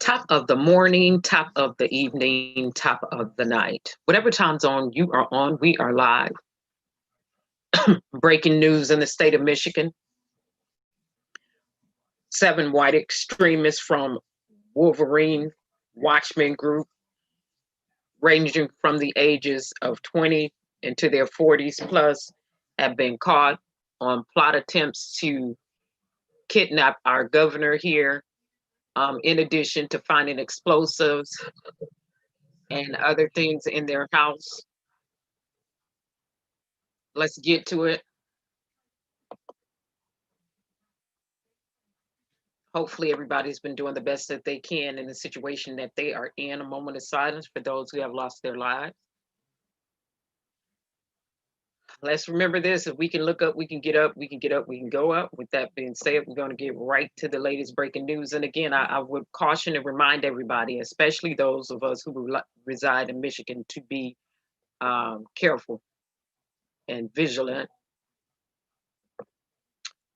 top of the morning, top of the evening, top of the night. Whatever time zone you are on, we are live. Breaking news in the state of Michigan. 7 white extremists from Wolverine Watchman group, ranging from the ages of 20 into their 40s plus, have been caught on plot attempts to kidnap our governor here, in addition to finding explosives and other things in their house. Let's get to it. Hopefully everybody's been doing the best that they can in the situation that they are in. A moment of silence for those who have lost their lives. Let's remember this: if we can look up, we can get up, we can get up, we can go up. With that being said, we're going to get right to the latest breaking news. And again, I would caution and remind everybody, especially those of us who reside in Michigan, to be careful and vigilant.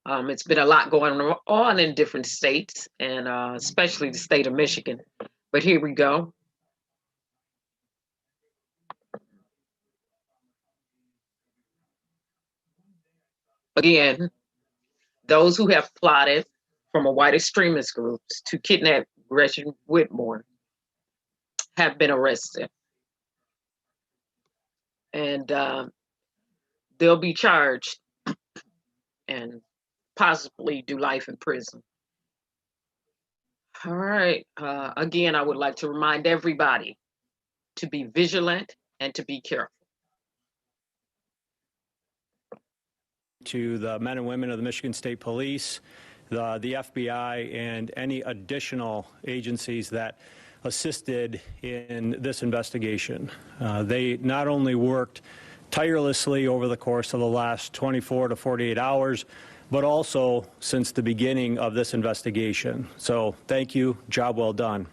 It's been a lot going on in different states, and especially the state of Michigan. But here we go. Again, those who have plotted from a white extremist groups to kidnap Gretchen Whitmer have been arrested. And they'll be charged and possibly do life in prison. All right. Again, I would like to remind everybody to be vigilant and to be careful. To the men and women of the Michigan State Police, the FBI, and any additional agencies that assisted in this investigation. They not only worked tirelessly over the course of the last 24 to 48 hours, but also since the beginning of this investigation. So thank you, job well done.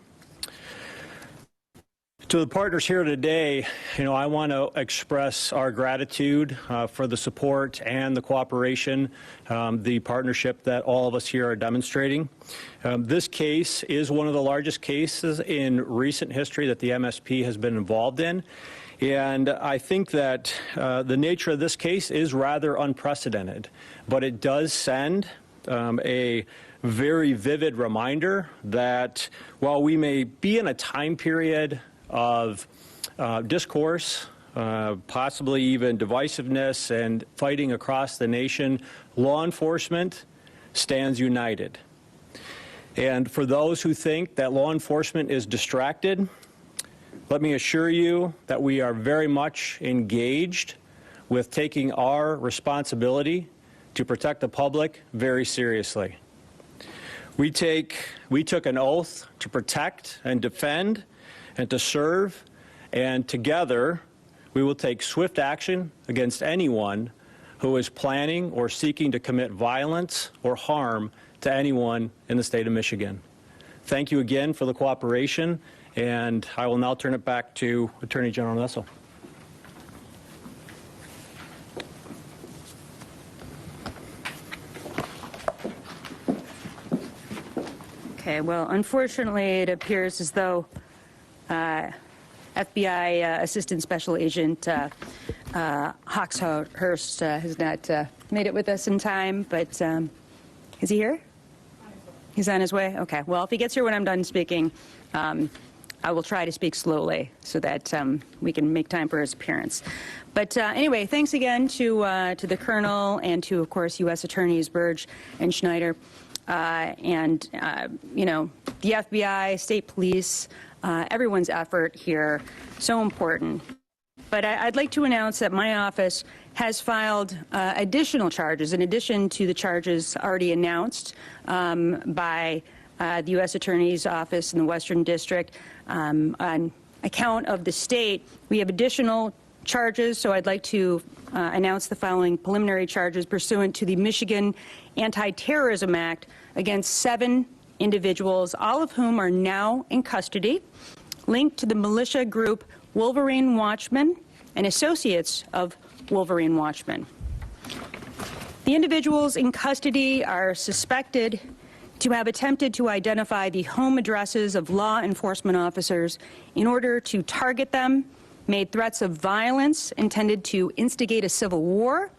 To the partners here today, I want to express our gratitude for the support and the cooperation, the partnership that all of us here are demonstrating. This case is one of the largest cases in recent history that the MSP has been involved in. And I think that the nature of this case is rather unprecedented, but it does send a very vivid reminder that while we may be in a time period of discourse, possibly even divisiveness and fighting across the nation, law enforcement stands united. And for those who think that law enforcement is distracted, let me assure you that we are very much engaged with taking our responsibility to protect the public very seriously. We took an oath to protect and defend and to serve, and together we will take swift action against anyone who is planning or seeking to commit violence or harm to anyone in the state of Michigan. Thank you again for the cooperation, and I will now turn it back to Attorney General Nessel. Okay, well, unfortunately, it appears as though FBI Assistant Special Agent Hurst has not made it with us in time, but is he here? He's on his way? Okay, well, if he gets here when I'm done speaking, I will try to speak slowly so that we can make time for his appearance. But anyway, thanks again to the Colonel and to, of course, U.S. Attorneys Burge and Schneider. And the FBI, state police, everyone's effort here, so important. But I'd like to announce that my office has filed additional charges, in addition to the charges already announced by the U.S. Attorney's Office in the Western District. On account of the state, we have additional charges, so I'd like to announce the following preliminary charges pursuant to the Michigan Anti-Terrorism Act against 7 individuals, all of whom are now in custody, linked to the militia group Wolverine Watchmen and associates of Wolverine Watchmen. The individuals in custody are suspected to have attempted to identify the home addresses of law enforcement officers in order to target them, made threats of violence intended to instigate a civil war,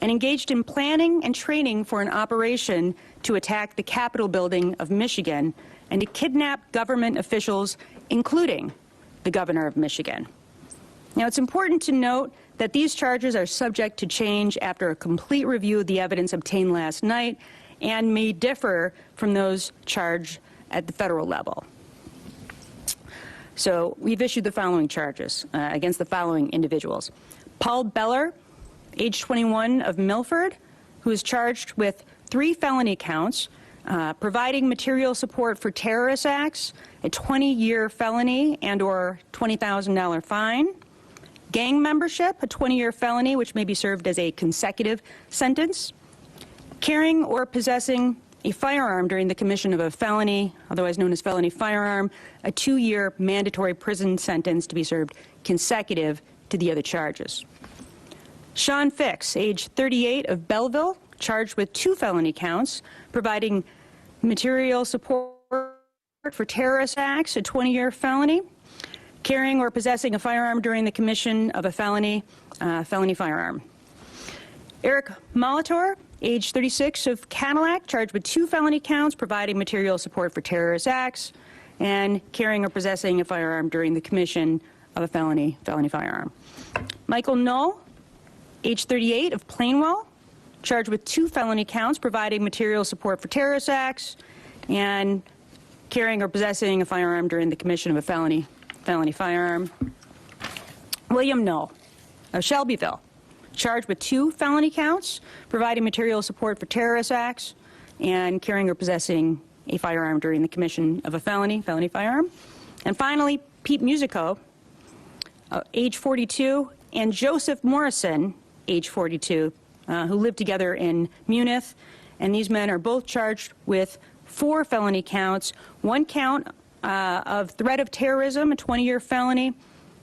and engaged in planning and training for an operation to attack the Capitol building of Michigan and to kidnap government officials, including the governor of Michigan. Now, it's important to note that these charges are subject to change after a complete review of the evidence obtained last night and may differ from those charged at the federal level. So we've issued the following charges against the following individuals. Paul Beller, age 21, of Milford, who is charged with 3 felony counts, providing material support for terrorist acts, a 20-year felony and or $20,000 fine, gang membership, a 20-year felony which may be served as a consecutive sentence, carrying or possessing a firearm during the commission of a felony, otherwise known as felony firearm, a 2-year mandatory prison sentence to be served consecutive to the other charges. Sean Fix, age 38, of Belleville, charged with 2 felony counts, providing material support for terrorist acts, a 20-year felony, carrying or possessing a firearm during the commission of a felony firearm. Eric Molitor, age 36, of Cadillac, charged with 2 felony counts, providing material support for terrorist acts, and carrying or possessing a firearm during the commission of a felony firearm. Michael Null, age 38, of Plainwell, charged with 2 felony counts, providing material support for terrorist acts, and carrying or possessing a firearm during the commission of a felony firearm. William Null, of Shelbyville, charged with 2 felony counts, providing material support for terrorist acts, and carrying or possessing a firearm during the commission of a felony firearm. And finally, Pete Musico, age 42, and Joseph Morrison, age 42, who lived together in Munich. And these men are both charged with 4 felony counts, 1 count of threat of terrorism, a 20-year felony,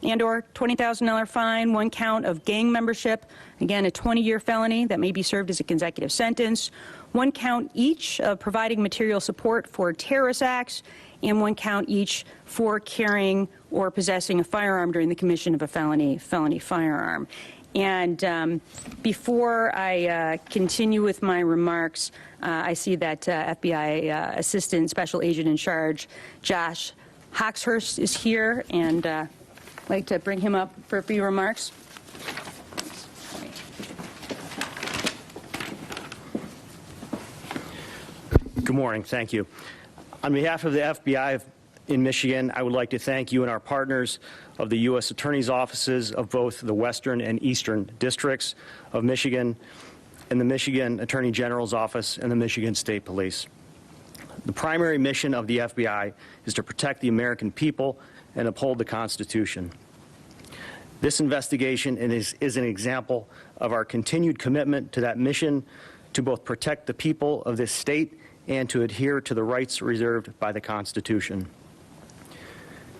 and or $20,000 fine, 1 count of gang membership, again, a 20-year felony that may be served as a consecutive sentence, 1 count each of providing material support for terrorist acts, and 1 count each for carrying or possessing a firearm during the commission of a felony firearm. And before I continue with my remarks, I see that FBI Assistant Special Agent in Charge Josh Hawkshurst is here, and I'd like to bring him up for a few remarks. Good morning. Thank you. On behalf of the FBI in Michigan, I would like to thank you and our partners of the U.S. Attorney's offices of both the Western and Eastern Districts of Michigan and the Michigan Attorney General's Office and the Michigan State Police. The primary mission of the FBI is to protect the American people and uphold the Constitution. This investigation is an example of our continued commitment to that mission to both protect the people of this state and to adhere to the rights reserved by the Constitution.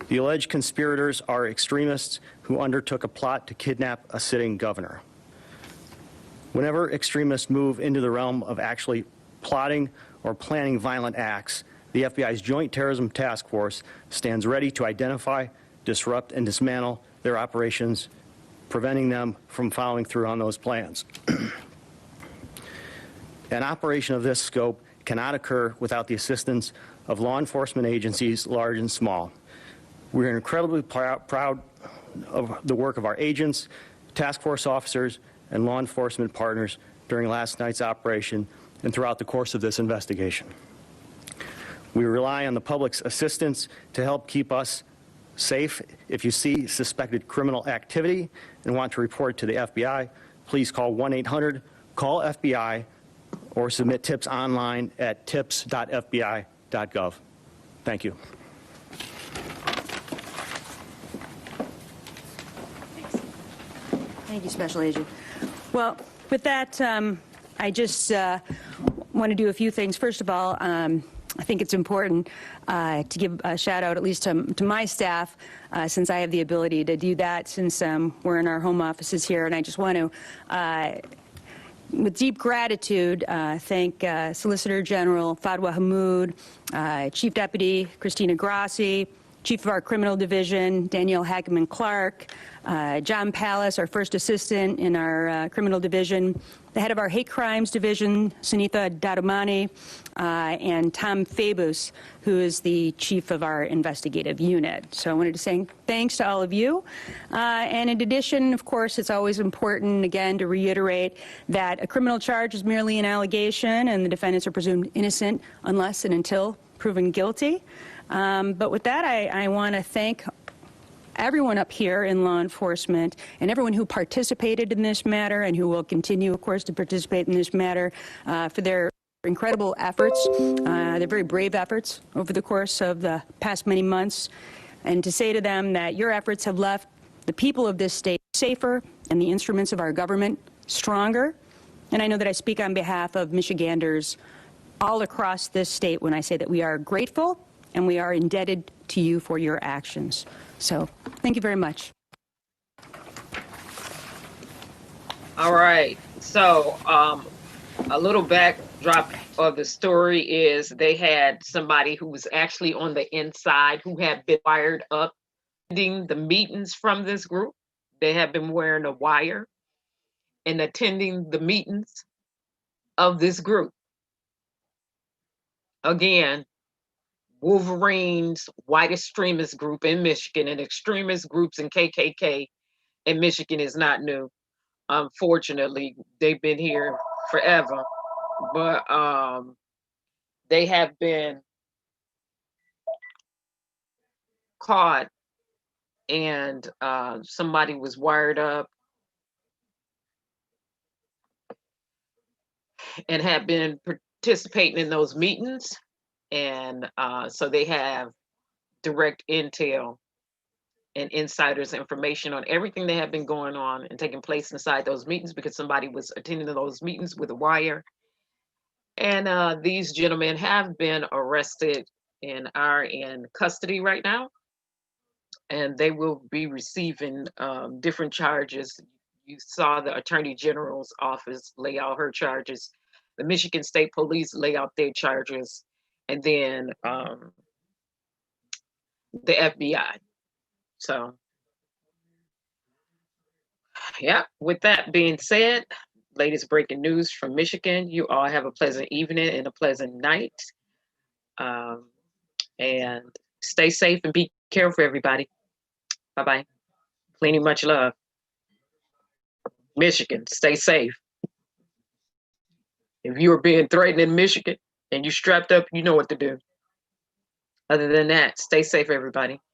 The alleged conspirators are extremists who undertook a plot to kidnap a sitting governor. Whenever extremists move into the realm of actually plotting or planning violent acts, the FBI's Joint Terrorism Task Force stands ready to identify, disrupt, and dismantle their operations, preventing them from following through on those plans. An operation of this scope cannot occur without the assistance of law enforcement agencies, large and small. We are incredibly proud of the work of our agents, task force officers, and law enforcement partners during last night's operation and throughout the course of this investigation. We rely on the public's assistance to help keep us safe. If you see suspected criminal activity and want to report to the FBI, please call 1-800-CALL-FBI or submit tips online at tips.fbi.gov. Thank you. Thank you, Special Agent. Well, with that, I just want to do a few things. First of all, I think it's important to give a shout out, at least to my staff, since I have the ability to do that, since we're in our home offices here. And I just want to with deep gratitude, thank Solicitor General Fadwa Hammoud, Chief Deputy Christina Grassi, Chief of our Criminal Division, Danielle Hackeman Clark, John Pallas, our First Assistant in our Criminal Division, the Head of our Hate Crimes Division, Sunitha Dadamani, and Tom Fabus, who is the Chief of our Investigative Unit. So I wanted to say thanks to all of you. And in addition, of course, it's always important, again, to reiterate that a criminal charge is merely an allegation and the defendants are presumed innocent unless and until proven guilty. But with that, I want to thank everyone up here in law enforcement and everyone who participated in this matter and who will continue, of course, to participate in this matter for their incredible efforts, their very brave efforts over the course of the past many months, and to say to them that your efforts have left the people of this state safer and the instruments of our government stronger. And I know that I speak on behalf of Michiganders all across this state when I say that we are grateful and we are indebted to you for your actions. So thank you very much. All right. So a little backdrop of the story is they had somebody who was actually on the inside who had been wired up attending the meetings from this group. They had been wearing a wire and attending the meetings of this group. Again, Wolverine's white extremist group in Michigan, and extremist groups in KKK in Michigan is not new. Unfortunately, they've been here forever, but they have been caught, and somebody was wired up and had been participating in those meetings, and so they have direct intel and insiders information on everything that had been going on and taking place inside those meetings, because somebody was attending those meetings with a wire. And these gentlemen have been arrested and are in custody right now, and they will be receiving different charges. You saw the Attorney General's office lay out her charges, the Michigan State Police lay out their charges, and then the FBI. So yeah, with that being said, latest breaking news from Michigan. You all have a pleasant evening and a pleasant night. And stay safe and be careful, everybody. Bye-bye. Plenty much love. Michigan, stay safe. If you are being threatened in Michigan and you strapped up, you know what to do. Other than that, stay safe, everybody.